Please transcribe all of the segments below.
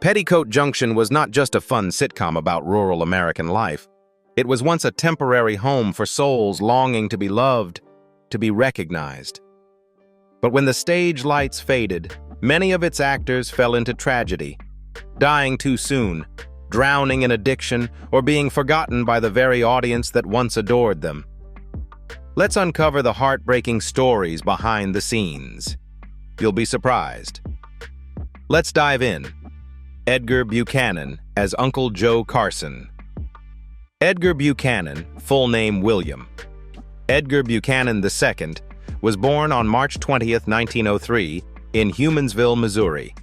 Petticoat Junction was not just a fun sitcom about rural American life. It was once a temporary home for souls longing to be loved, to be recognized. But when the stage lights faded, many of its actors fell into tragedy, dying too soon, drowning in addiction, or being forgotten by the very audience that once adored them. Let's uncover the heartbreaking stories behind the scenes. You'll be surprised. Let's dive in. Edgar Buchanan as Uncle Joe Carson. Edgar Buchanan, full name William Edgar Buchanan II, was born on March 20, 1903, in Humansville, Missouri,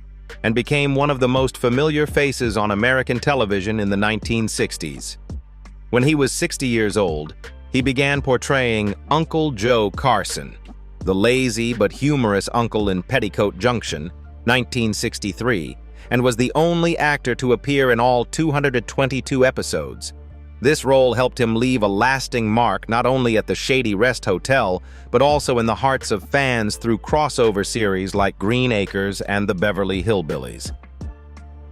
and became one of the most familiar faces on American television in the 1960s. When he was 60 years old, he began portraying Uncle Joe Carson, the lazy but humorous uncle in Petticoat Junction, 1963, and was the only actor to appear in all 222 episodes. This role helped him leave a lasting mark not only at the Shady Rest Hotel, but also in the hearts of fans through crossover series like Green Acres and the Beverly Hillbillies.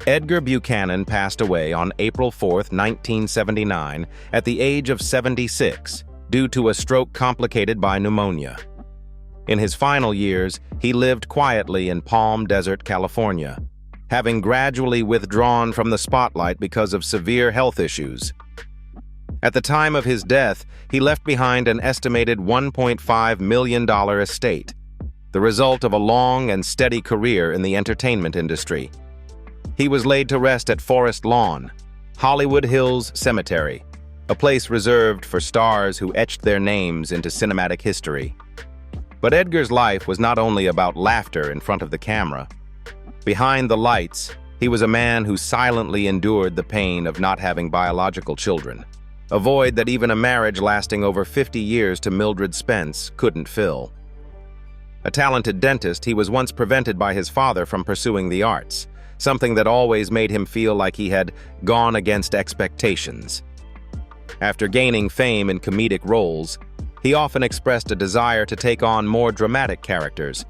Edgar Buchanan passed away on April 4, 1979, at the age of 76, due to a stroke complicated by pneumonia. In his final years, he lived quietly in Palm Desert, California, having gradually withdrawn from the spotlight because of severe health issues. At the time of his death, he left behind an estimated $1.5 million estate, the result of a long and steady career in the entertainment industry. He was laid to rest at Forest Lawn, Hollywood Hills Cemetery, a place reserved for stars who etched their names into cinematic history. But Edgar's life was not only about laughter in front of the camera. Behind the lights, he was a man who silently endured the pain of not having biological children, a void that even a marriage lasting over 50 years to Mildred Spence couldn't fill. A talented dentist, he was once prevented by his father from pursuing the arts, something that always made him feel like he had gone against expectations. After gaining fame in comedic roles, he often expressed a desire to take on more dramatic characters,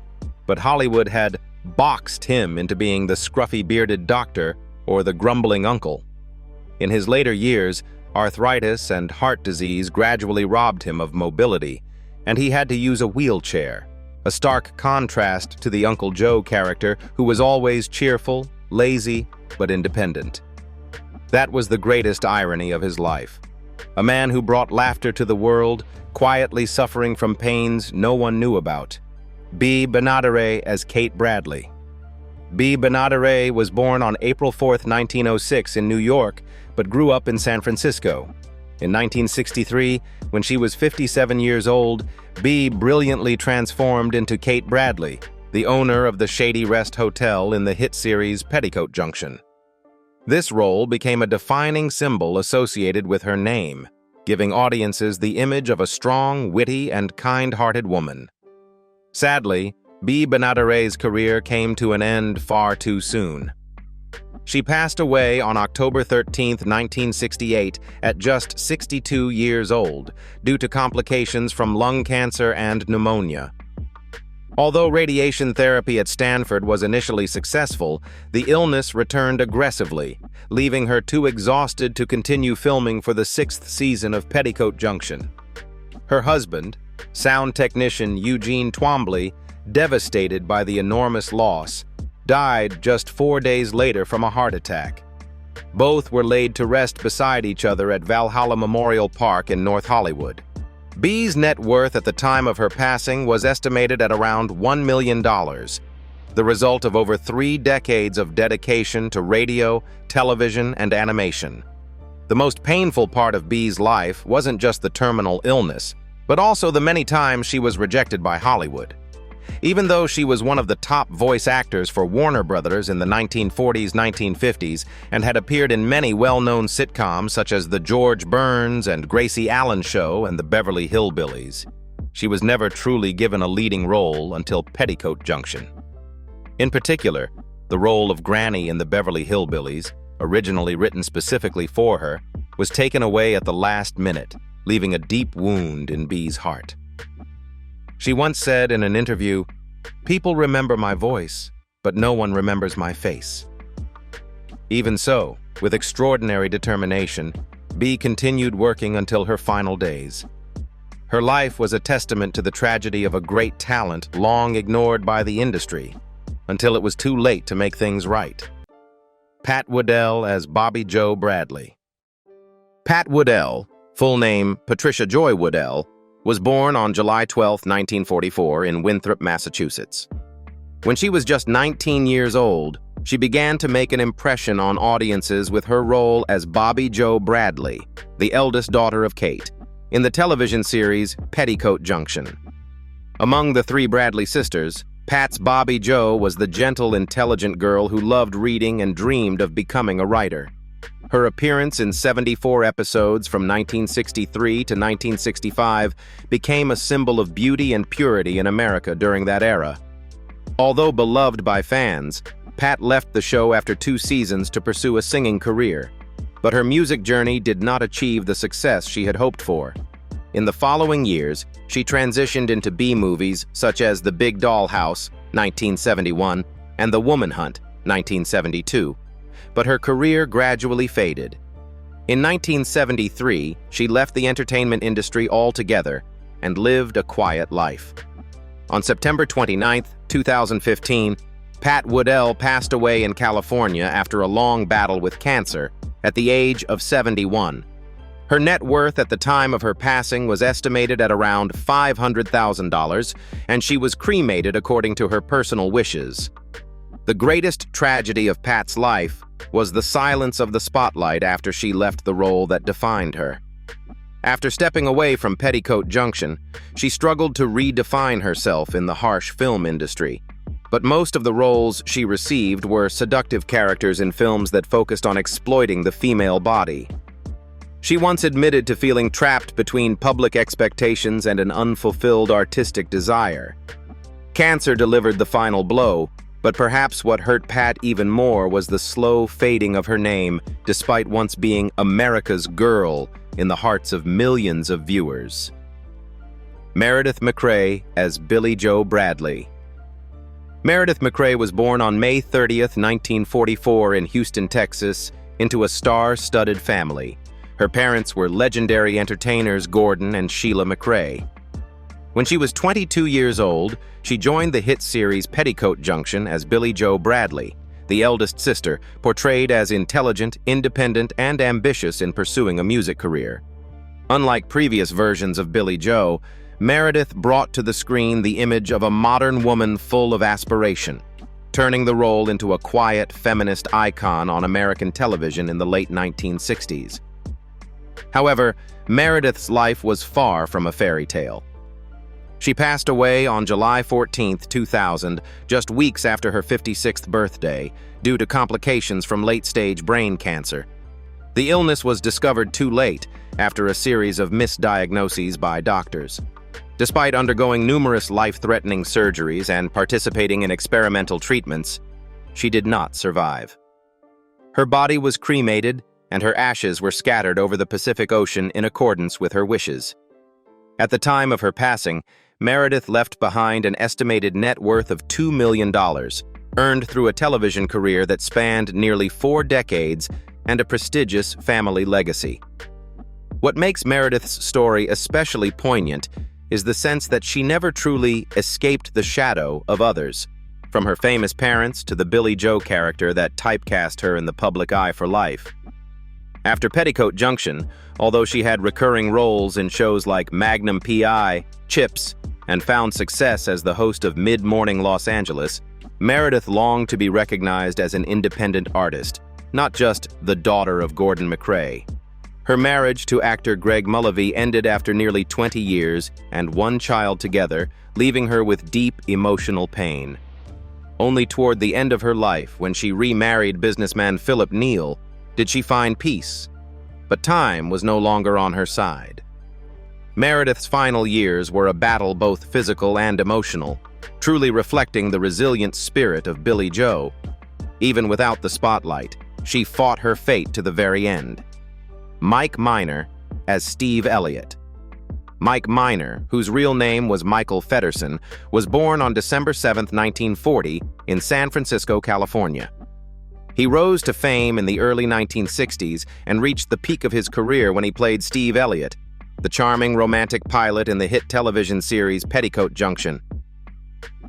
but Hollywood had boxed him into being the scruffy bearded doctor or the grumbling uncle. In his later years, arthritis and heart disease gradually robbed him of mobility, and he had to use a wheelchair, a stark contrast to the Uncle Joe character who was always cheerful, lazy, but independent. That was the greatest irony of his life. A man who brought laughter to the world, quietly suffering from pains no one knew about. Bea Benaderet as Kate Bradley. Bea Benaderet was born on April 4, 1906 in New York, but grew up in San Francisco. In 1963, when she was 57 years old, Bea brilliantly transformed into Kate Bradley, the owner of the Shady Rest Hotel in the hit series Petticoat Junction. This role became a defining symbol associated with her name, giving audiences the image of a strong, witty, and kind-hearted woman. Sadly, Bea Benaderet's career came to an end far too soon. She passed away on October 13, 1968, at just 62 years old, due to complications from lung cancer and pneumonia. Although radiation therapy at Stanford was initially successful, the illness returned aggressively, leaving her too exhausted to continue filming for the 6th season of Petticoat Junction. Her husband, sound technician Eugene Twombly, devastated by the enormous loss, died just 4 days later from a heart attack. Both were laid to rest beside each other at Valhalla Memorial Park in North Hollywood. Bea's net worth at the time of her passing was estimated at around $1 million, the result of over 3 decades of dedication to radio, television, and animation. The most painful part of Bea's life wasn't just the terminal illness, but also the many times she was rejected by Hollywood. Even though she was one of the top voice actors for Warner Brothers in the 1940s, 1950s, and had appeared in many well-known sitcoms such as The George Burns and Gracie Allen Show and the Beverly Hillbillies, she was never truly given a leading role until Petticoat Junction. In particular, the role of Granny in the Beverly Hillbillies, originally written specifically for her, was taken away at the last minute, leaving a deep wound in Bea's heart. She once said in an interview, "People remember my voice, but no one remembers my face." Even so, with extraordinary determination, Bea continued working until her final days. Her life was a testament to the tragedy of a great talent long ignored by the industry, until it was too late to make things right. Pat Woodell as Bobbie Jo Bradley. Pat Woodell, full name Patricia Joy Woodell, was born on July 12, 1944 in Winthrop, Massachusetts. When she was just 19 years old, she began to make an impression on audiences with her role as Bobbie Jo Bradley, the eldest daughter of Kate, in the television series Petticoat Junction. Among the three Bradley sisters, Pat's Bobbie Jo was the gentle, intelligent girl who loved reading and dreamed of becoming a writer. Her appearance in 74 episodes from 1963 to 1965 became a symbol of beauty and purity in America during that era. Although beloved by fans, Pat left the show after 2 seasons to pursue a singing career, but her music journey did not achieve the success she had hoped for. In the following years, she transitioned into B-movies such as The Big Doll House, 1971, and The Woman Hunt, 1972, but her career gradually faded. In 1973, she left the entertainment industry altogether and lived a quiet life. On September 29, 2015, Pat Woodell passed away in California after a long battle with cancer at the age of 71. Her net worth at the time of her passing was estimated at around $500,000, and she was cremated according to her personal wishes. The greatest tragedy of Pat's life was the silence of the spotlight after she left the role that defined her. After stepping away from Petticoat Junction, she struggled to redefine herself in the harsh film industry. But most of the roles she received were seductive characters in films that focused on exploiting the female body. She once admitted to feeling trapped between public expectations and an unfulfilled artistic desire. Cancer delivered the final blow, but perhaps what hurt Pat even more was the slow fading of her name, despite once being America's girl in the hearts of millions of viewers. Meredith MacRae as Billie Jo Bradley. Meredith MacRae was born on May 30, 1944 in Houston, Texas, into a star-studded family. Her parents were legendary entertainers Gordon and Sheila MacRae. When she was 22 years old, she joined the hit series Petticoat Junction as Billie Jo Bradley, the eldest sister, portrayed as intelligent, independent, and ambitious in pursuing a music career. Unlike previous versions of Billie Jo, Meredith brought to the screen the image of a modern woman full of aspiration, turning the role into a quiet, feminist icon on American television in the late 1960s. However, Meredith's life was far from a fairy tale. She passed away on July 14, 2000, just weeks after her 56th birthday, due to complications from late-stage brain cancer. The illness was discovered too late, after a series of misdiagnoses by doctors. Despite undergoing numerous life-threatening surgeries and participating in experimental treatments, she did not survive. Her body was cremated, and her ashes were scattered over the Pacific Ocean in accordance with her wishes. At the time of her passing, Meredith left behind an estimated net worth of $2 million, earned through a television career that spanned nearly 4 decades and a prestigious family legacy. What makes Meredith's story especially poignant is the sense that she never truly escaped the shadow of others, from her famous parents to the Billie Jo character that typecast her in the public eye for life. After Petticoat Junction, although she had recurring roles in shows like Magnum P.I., Chips, and found success as the host of Mid-Morning Los Angeles, Meredith longed to be recognized as an independent artist, not just the daughter of Gordon MacRae. Her marriage to actor Greg Mullavey ended after nearly 20 years and 1 child together, leaving her with deep emotional pain. Only toward the end of her life, when she remarried businessman Philip Neal, did she find peace. But time was no longer on her side. Meredith's final years were a battle both physical and emotional, truly reflecting the resilient spirit of Billie Jo. Even without the spotlight, she fought her fate to the very end. Mike Minor as Steve Elliot. Mike Minor, whose real name was Michael Fedderson, was born on December 7, 1940, in San Francisco, California. He rose to fame in the early 1960s and reached the peak of his career when he played Steve Elliot, the charming romantic pilot in the hit television series Petticoat Junction.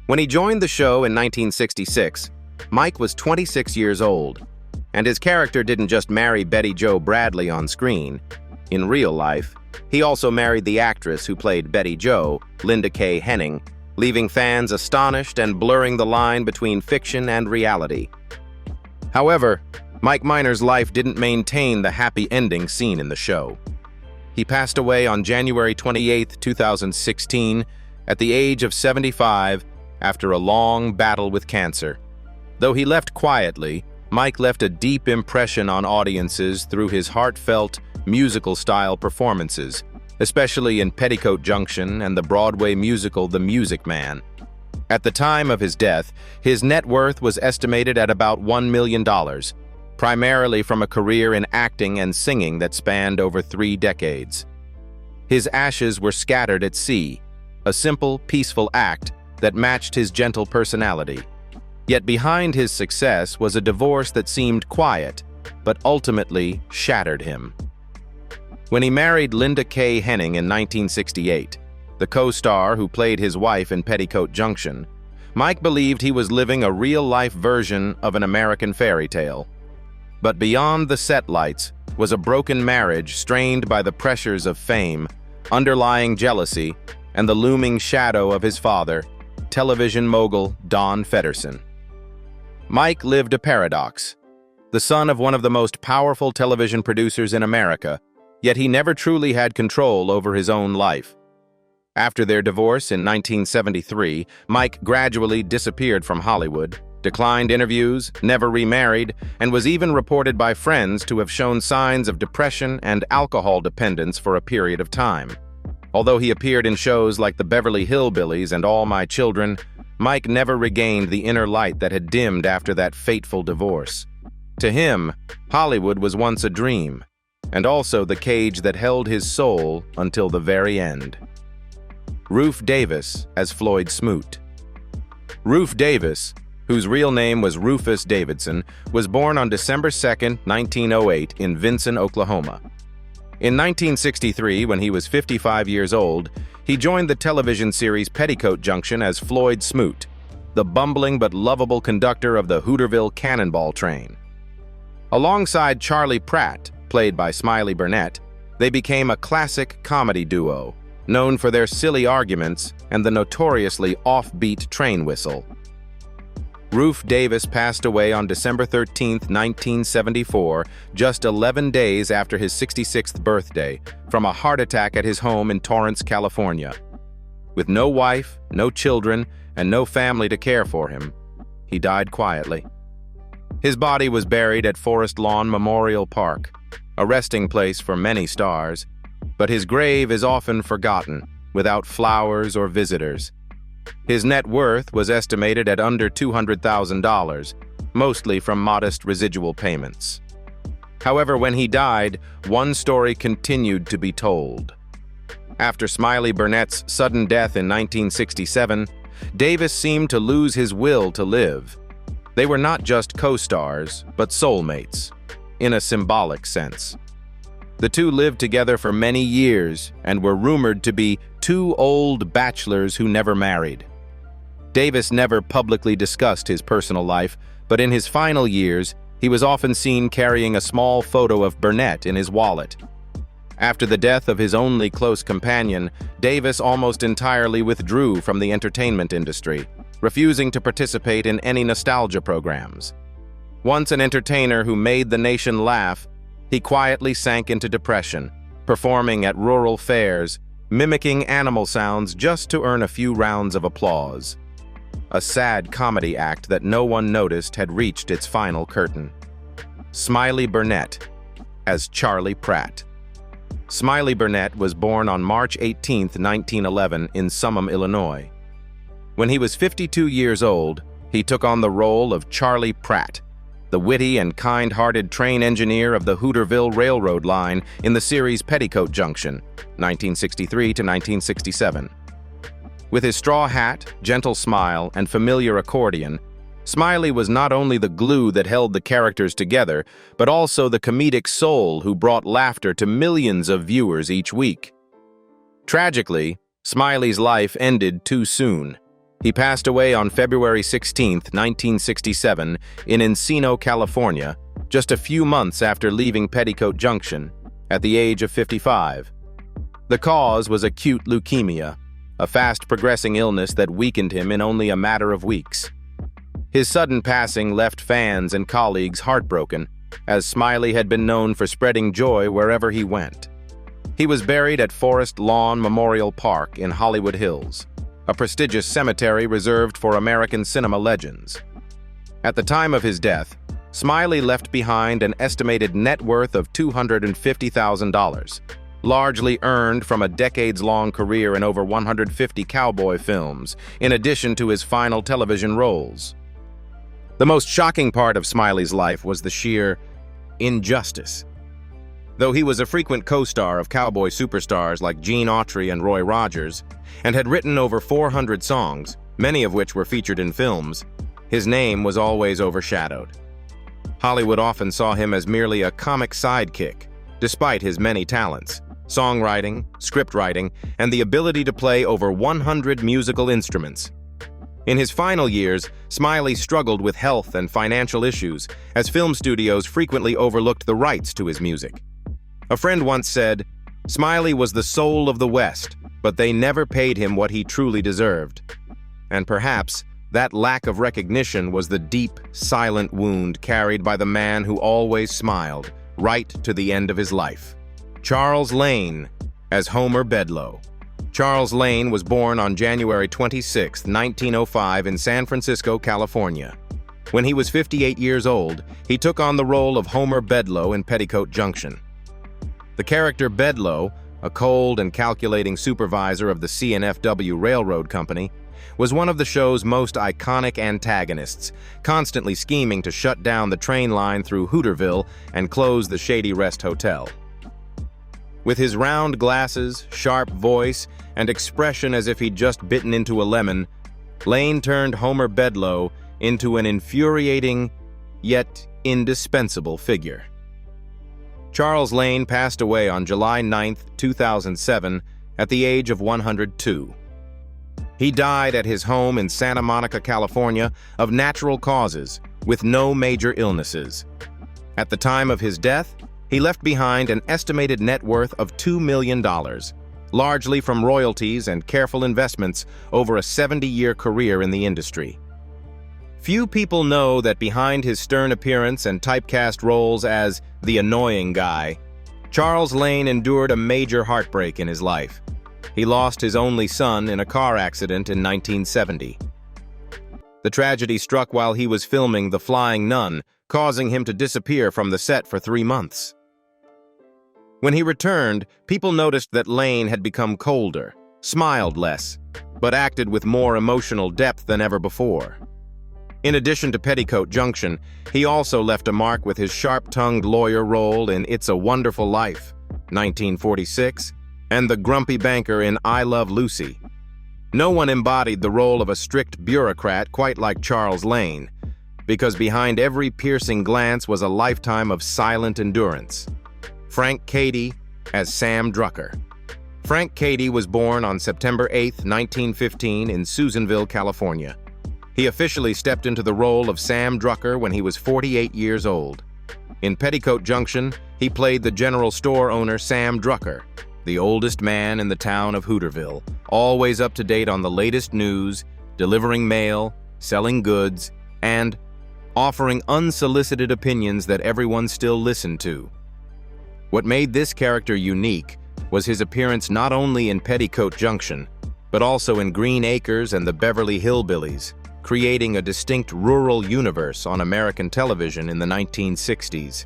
When he joined the show in 1966, Mike was 26 years old, and his character didn't just marry Bobbie Jo Bradley on screen. In real life, he also married the actress who played Bobbie Jo, Linda K. Henning, leaving fans astonished and blurring the line between fiction and reality. However, Mike Minor's life didn't maintain the happy ending seen in the show. He passed away on January 28, 2016, at the age of 75 after a long battle with cancer. Though he left quietly, Mike left a deep impression on audiences through his heartfelt, musical-style performances, especially in Petticoat Junction and the Broadway musical The Music Man. At the time of his death, his net worth was estimated at about $1 million, primarily from a career in acting and singing that spanned over 3 decades. His ashes were scattered at sea, a simple, peaceful act that matched his gentle personality. Yet behind his success was a divorce that seemed quiet, but ultimately shattered him. When he married Linda K. Henning in 1968, the co-star who played his wife in Petticoat Junction, Mike believed he was living a real-life version of an American fairy tale. But beyond the set lights was a broken marriage strained by the pressures of fame, underlying jealousy, and the looming shadow of his father, television mogul Don Feddersen. Mike lived a paradox. The son of one of the most powerful television producers in America, yet he never truly had control over his own life. After their divorce in 1973, Mike gradually disappeared from Hollywood, declined interviews, never remarried, and was even reported by friends to have shown signs of depression and alcohol dependence for a period of time. Although he appeared in shows like The Beverly Hillbillies and All My Children, Mike never regained the inner light that had dimmed after that fateful divorce. To him, Hollywood was once a dream, and also the cage that held his soul until the very end. Rufe Davis as Floyd Smoot. Rufe Davis, whose real name was Rufus Davidson, was born on December 2, 1908 in Vinson, Oklahoma. In 1963, when he was 55 years old, he joined the television series Petticoat Junction as Floyd Smoot, the bumbling but lovable conductor of the Hooterville Cannonball Train. Alongside Charlie Pratt, played by Smiley Burnette, they became a classic comedy duo, known for their silly arguments and the notoriously offbeat train whistle. Rufe Davis passed away on December 13, 1974, just 11 days after his 66th birthday, from a heart attack at his home in Torrance, California. With no wife, no children, and no family to care for him, he died quietly. His body was buried at Forest Lawn Memorial Park, a resting place for many stars, but his grave is often forgotten, without flowers or visitors. His net worth was estimated at under $200,000, mostly from modest residual payments. However, when he died, one story continued to be told. After Smiley Burnette's sudden death in 1967, Davis seemed to lose his will to live. They were not just co-stars, but soulmates, in a symbolic sense. The two lived together for many years and were rumored to be two old bachelors who never married. Davis never publicly discussed his personal life, but in his final years, he was often seen carrying a small photo of Burnette in his wallet. After the death of his only close companion, Davis almost entirely withdrew from the entertainment industry, refusing to participate in any nostalgia programs. Once an entertainer who made the nation laugh, he quietly sank into depression, performing at rural fairs, mimicking animal sounds just to earn a few rounds of applause. A sad comedy act that no one noticed had reached its final curtain. Smiley Burnette as Charlie Pratt. Smiley Burnette was born on March 18, 1911 in Summum, Illinois. When he was 52 years old, he took on the role of Charlie Pratt, the witty and kind-hearted train engineer of the Hooterville Railroad line in the series Petticoat Junction, 1963 to 1967. With his straw hat, gentle smile, and familiar accordion, Smiley was not only the glue that held the characters together, but also the comedic soul who brought laughter to millions of viewers each week. Tragically, Smiley's life ended too soon. He passed away on February 16, 1967, in Encino, California, just a few months after leaving Petticoat Junction, at the age of 55. The cause was acute leukemia, a fast-progressing illness that weakened him in only a matter of weeks. His sudden passing left fans and colleagues heartbroken, as Smiley had been known for spreading joy wherever he went. He was buried at Forest Lawn Memorial Park in Hollywood Hills, a prestigious cemetery reserved for American cinema legends. At the time of his death, Smiley left behind an estimated net worth of $250,000, largely earned from a decades-long career in over 150 cowboy films, in addition to his final television roles. The most shocking part of Smiley's life was the sheer injustice. Though he was a frequent co-star of cowboy superstars like Gene Autry and Roy Rogers, and had written over 400 songs, many of which were featured in films, his name was always overshadowed. Hollywood often saw him as merely a comic sidekick, despite his many talents: songwriting, scriptwriting, and the ability to play over 100 musical instruments. In his final years, Smiley struggled with health and financial issues, as film studios frequently overlooked the rights to his music. A friend once said, "Smiley was the soul of the West, but they never paid him what he truly deserved." And perhaps that lack of recognition was the deep, silent wound carried by the man who always smiled, right to the end of his life. Charles Lane, as Homer Bedloe. Charles Lane was born on January 26, 1905 in San Francisco, California. When he was 58 years old, he took on the role of Homer Bedloe in Petticoat Junction. The character Bedloe, a cold and calculating supervisor of the C&FW Railroad Company, was one of the show's most iconic antagonists, constantly scheming to shut down the train line through Hooterville and close the Shady Rest Hotel. With his round glasses, sharp voice, and expression as if he'd just bitten into a lemon, Lane turned Homer Bedloe into an infuriating, yet indispensable figure. Charles Lane passed away on July 9, 2007, at the age of 102. He died at his home in Santa Monica, California, of natural causes, with no major illnesses. At the time of his death, he left behind an estimated net worth of $2 million, largely from royalties and careful investments over a 70-year career in the industry. Few people know that behind his stern appearance and typecast roles as the annoying guy, Charles Lane endured a major heartbreak in his life. He lost his only son in a car accident in 1970. The tragedy struck while he was filming The Flying Nun, causing him to disappear from the set for 3 months. When he returned, people noticed that Lane had become colder, smiled less, but acted with more emotional depth than ever before. In addition to Petticoat Junction, he also left a mark with his sharp-tongued lawyer role in It's a Wonderful Life, 1946, and the grumpy banker in I Love Lucy. No one embodied the role of a strict bureaucrat quite like Charles Lane, because behind every piercing glance was a lifetime of silent endurance. Frank Cady as Sam Drucker. Frank Cady was born on September 8, 1915 in Susanville, California. He officially stepped into the role of Sam Drucker when he was 48 years old. In Petticoat Junction, he played the general store owner Sam Drucker, the oldest man in the town of Hooterville, always up to date on the latest news, delivering mail, selling goods, and offering unsolicited opinions that everyone still listened to. What made this character unique was his appearance not only in Petticoat Junction, but also in Green Acres and the Beverly Hillbillies, creating a distinct rural universe on American television in the 1960s.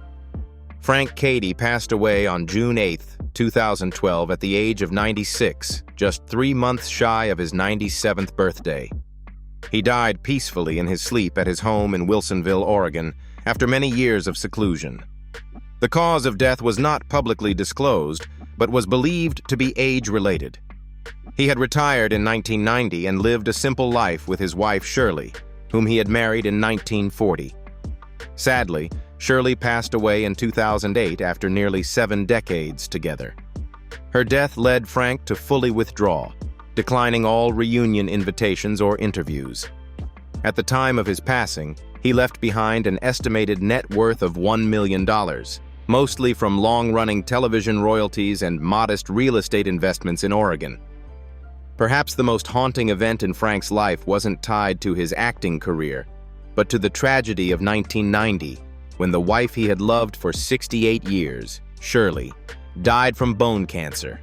Frank Cady passed away on June 8, 2012 at the age of 96, just 3 months shy of his 97th birthday. He died peacefully in his sleep at his home in Wilsonville, Oregon, after many years of seclusion. The cause of death was not publicly disclosed, but was believed to be age-related. He had retired in 1990 and lived a simple life with his wife Shirley, whom he had married in 1940. Sadly, Shirley passed away in 2008 after nearly 7 decades together. Her death led Frank to fully withdraw, declining all reunion invitations or interviews. At the time of his passing, he left behind an estimated net worth of $1 million, mostly from long-running television royalties and modest real estate investments in Oregon. Perhaps the most haunting event in Frank's life wasn't tied to his acting career, but to the tragedy of 1990, when the wife he had loved for 68 years, Shirley, died from bone cancer.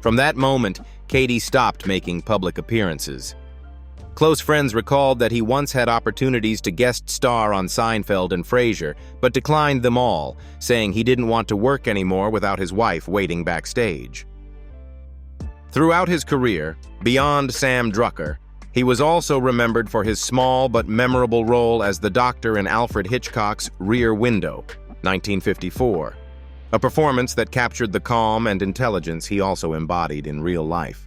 From that moment, Cady stopped making public appearances. Close friends recalled that he once had opportunities to guest star on Seinfeld and Frasier, but declined them all, saying he didn't want to work anymore without his wife waiting backstage. Throughout his career, beyond Sam Drucker, he was also remembered for his small but memorable role as the doctor in Alfred Hitchcock's Rear Window, 1954, a performance that captured the calm and intelligence he also embodied in real life.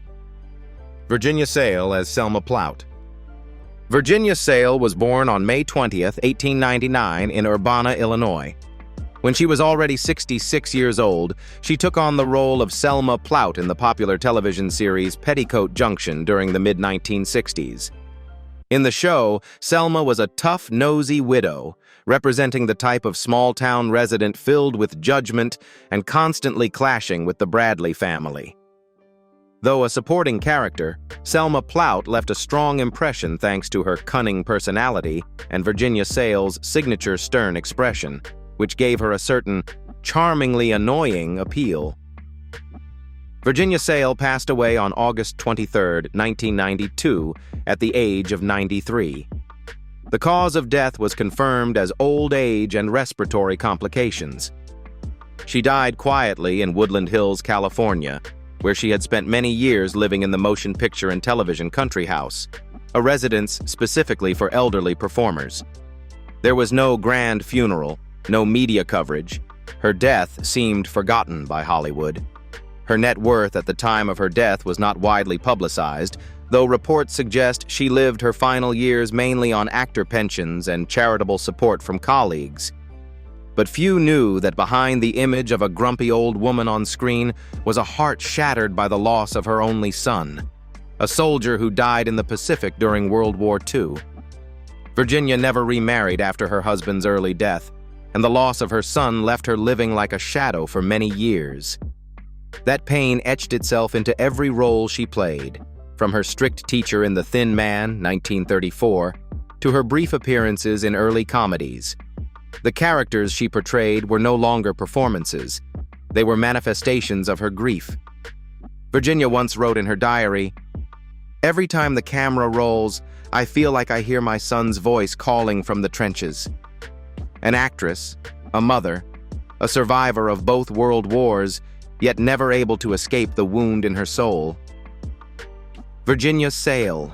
Virginia Sale as Selma Plout. Virginia Sale was born on May 20, 1899, in Urbana, Illinois. When she was already 66 years old, she took on the role of Selma Plout in the popular television series Petticoat Junction during the mid-1960s. In the show, Selma was a tough, nosy widow, representing the type of small-town resident filled with judgment and constantly clashing with the Bradley family. Though a supporting character, Selma Plout left a strong impression thanks to her cunning personality and Virginia Sale's signature stern expression, which gave her a certain charmingly annoying appeal. Virginia Sale passed away on August 23, 1992, at the age of 93. The cause of death was confirmed as old age and respiratory complications. She died quietly in Woodland Hills, California, where she had spent many years living in the motion picture and television country house, a residence specifically for elderly performers. There was no grand funeral, no media coverage. Her death seemed forgotten by Hollywood. Her net worth at the time of her death was not widely publicized, though reports suggest she lived her final years mainly on actor pensions and charitable support from colleagues. But few knew that behind the image of a grumpy old woman on screen was a heart shattered by the loss of her only son, a soldier who died in the Pacific during World War II. Virginia never remarried after her husband's early death, and the loss of her son left her living like a shadow for many years. That pain etched itself into every role she played, from her strict teacher in The Thin Man, 1934, to her brief appearances in early comedies. The characters she portrayed were no longer performances. They were manifestations of her grief. Virginia once wrote in her diary, "Every time the camera rolls, I feel like I hear my son's voice calling from the trenches." An actress, a mother, a survivor of both world wars, yet never able to escape the wound in her soul. Virginia Sale,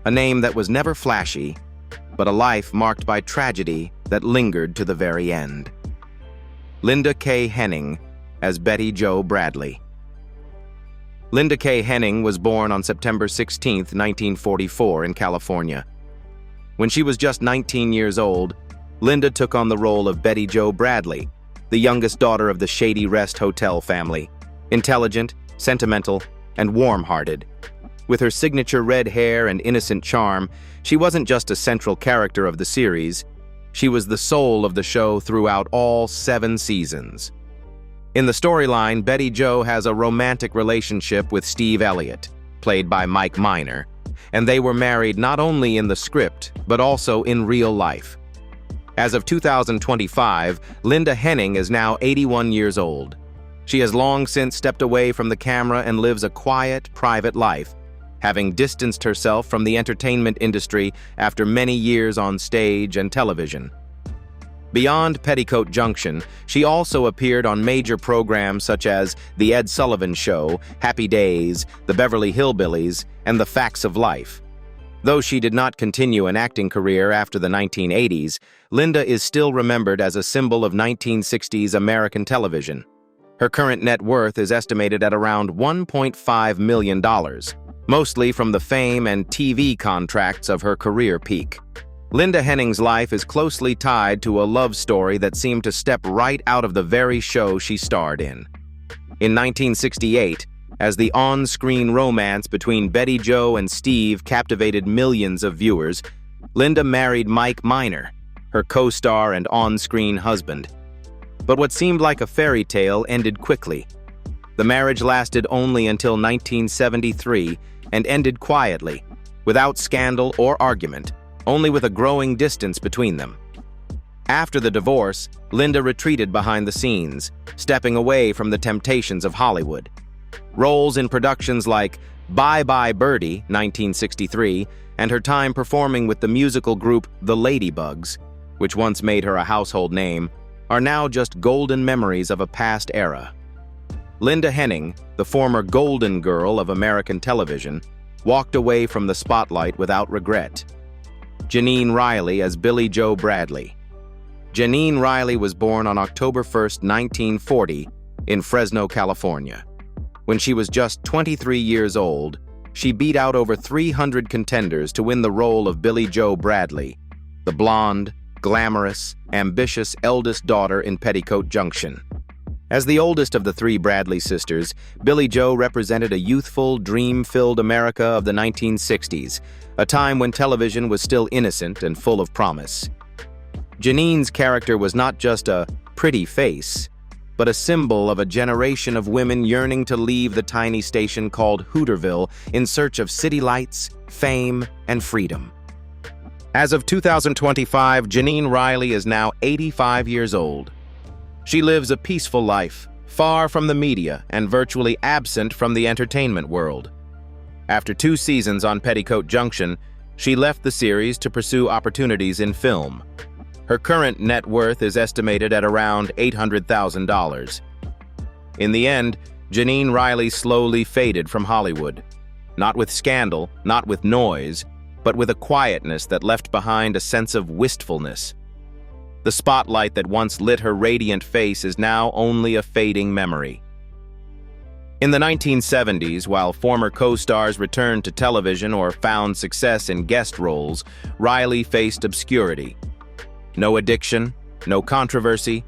a name that was never flashy, but a life marked by tragedy that lingered to the very end. Linda K. Henning as Bea Jo Bradley. Linda K. Henning was born on September 16, 1944, in California. When she was just 19 years old, Linda took on the role of Bea Jo Bradley, the youngest daughter of the Shady Rest Hotel family, intelligent, sentimental, and warm-hearted. With her signature red hair and innocent charm, she wasn't just a central character of the series, she was the soul of the show throughout all 7 seasons. In the storyline, Bea Jo has a romantic relationship with Steve Elliot, played by Mike Minor, and they were married not only in the script, but also in real life. As of 2025, Linda Henning is now 81 years old. She has long since stepped away from the camera and lives a quiet, private life, having distanced herself from the entertainment industry after many years on stage and television. Beyond Petticoat Junction, she also appeared on major programs such as The Ed Sullivan Show, Happy Days, The Beverly Hillbillies, and The Facts of Life. Though she did not continue an acting career after the 1980s, Linda is still remembered as a symbol of 1960s American television. Her current net worth is estimated at around $1.5 million, mostly from the fame and TV contracts of her career peak. Linda Henning's life is closely tied to a love story that seemed to step right out of the very show she starred in. In 1968, as the on-screen romance between Bobbie Jo and Steve captivated millions of viewers, Linda married Mike Minor, her co-star and on-screen husband. But what seemed like a fairy tale ended quickly. The marriage lasted only until 1973 and ended quietly, without scandal or argument, only with a growing distance between them. After the divorce, Linda retreated behind the scenes, stepping away from the temptations of Hollywood. Roles in productions like Bye Bye Birdie, 1963, and her time performing with the musical group The Ladybugs, which once made her a household name, are now just golden memories of a past era. Linda Henning, the former golden girl of American television, walked away from the spotlight without regret. Jeannine Riley as Billie Jo Bradley. Jeannine Riley was born on October 1, 1940, in Fresno, California. When she was just 23 years old, she beat out over 300 contenders to win the role of Billie Jo Bradley, the blonde, glamorous, ambitious eldest daughter in Petticoat Junction. As the oldest of the three Bradley sisters, Billie Jo represented a youthful, dream-filled America of the 1960s, a time when television was still innocent and full of promise. Jeannine's character was not just a pretty face, but a symbol of a generation of women yearning to leave the tiny station called Hooterville in search of city lights, fame, and freedom. As of 2025, Jeannine Riley is now 85 years old. She lives a peaceful life, far from the media and virtually absent from the entertainment world. After 2 seasons on Petticoat Junction, she left the series to pursue opportunities in film. Her current net worth is estimated at around $800,000. In the end, Jeannine Riley slowly faded from Hollywood. Not with scandal, not with noise, but with a quietness that left behind a sense of wistfulness. The spotlight that once lit her radiant face is now only a fading memory. In the 1970s, while former co-stars returned to television or found success in guest roles, Riley faced obscurity. No addiction, no controversy,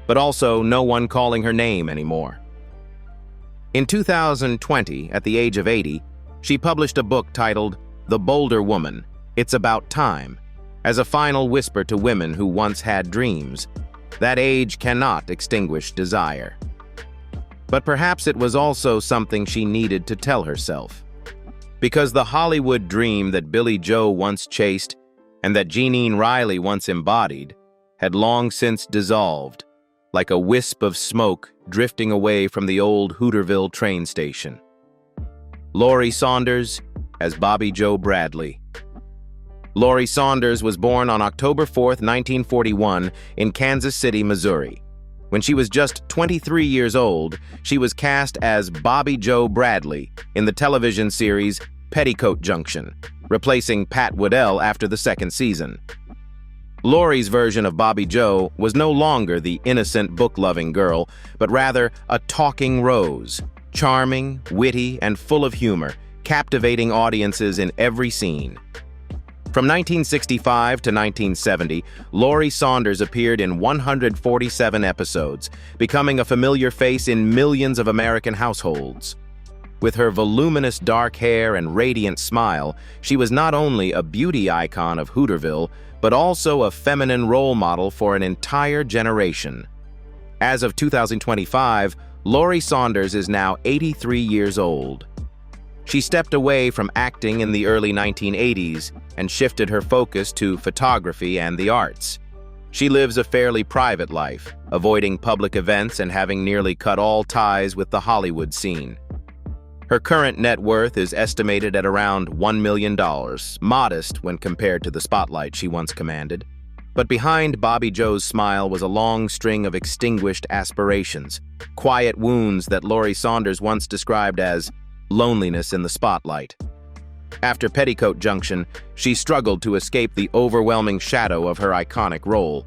but also no one calling her name anymore. In 2020, at the age of 80, she published a book titled The Bolder Woman, It's About Time, as a final whisper to women who once had dreams. That age cannot extinguish desire. But perhaps it was also something she needed to tell herself. Because the Hollywood dream that Billie Jo once chased and that Jeannine Riley once embodied had long since dissolved, like a wisp of smoke drifting away from the old Hooterville train station. Laurie Saunders as Bobbie Jo Bradley. Laurie Saunders was born on October 4, 1941, in Kansas City, Missouri. When she was just 23 years old, she was cast as Bobbie Jo Bradley in the television series Petticoat Junction, replacing Pat Woodell after the 2nd season. Laurie's version of Bobbie Jo was no longer the innocent, book-loving girl, but rather a talking rose, charming, witty, and full of humor, captivating audiences in every scene. From 1965 to 1970, Laurie Saunders appeared in 147 episodes, becoming a familiar face in millions of American households. With her voluminous dark hair and radiant smile, she was not only a beauty icon of Hooterville, but also a feminine role model for an entire generation. As of 2025, Laurie Saunders is now 83 years old. She stepped away from acting in the early 1980s and shifted her focus to photography and the arts. She lives a fairly private life, avoiding public events and having nearly cut all ties with the Hollywood scene. Her current net worth is estimated at around $1 million, modest when compared to the spotlight she once commanded. But behind Bobbie Jo's smile was a long string of extinguished aspirations, quiet wounds that Laurie Saunders once described as loneliness in the spotlight. After Petticoat Junction, she struggled to escape the overwhelming shadow of her iconic role.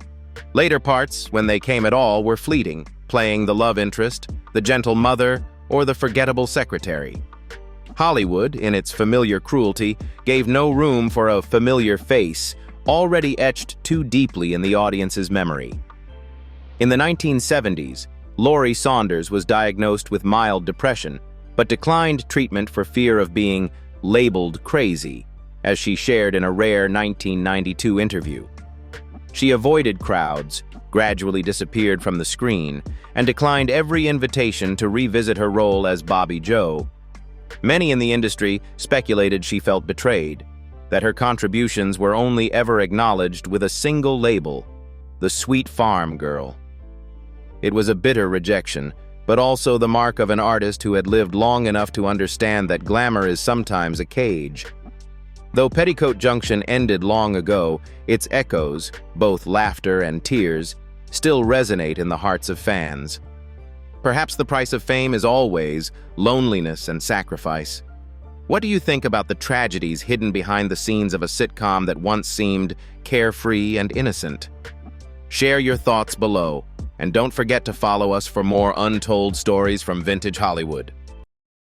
Later parts, when they came at all, were fleeting, playing the love interest, the gentle mother, or the forgettable secretary. Hollywood, in its familiar cruelty, gave no room for a familiar face, already etched too deeply in the audience's memory. In the 1970s, Laurie Saunders was diagnosed with mild depression, but declined treatment for fear of being labeled crazy, as she shared in a rare 1992 interview. She avoided crowds, gradually disappeared from the screen, and declined every invitation to revisit her role as Bobbie Jo. Many in the industry speculated she felt betrayed, that her contributions were only ever acknowledged with a single label, the Sweet Farm Girl. It was a bitter rejection, but also the mark of an artist who had lived long enough to understand that glamour is sometimes a cage. Though Petticoat Junction ended long ago, its echoes, both laughter and tears, still resonate in the hearts of fans. Perhaps the price of fame is always loneliness and sacrifice. What do you think about the tragedies hidden behind the scenes of a sitcom that once seemed carefree and innocent? Share your thoughts below, and don't forget to follow us for more untold stories from vintage Hollywood.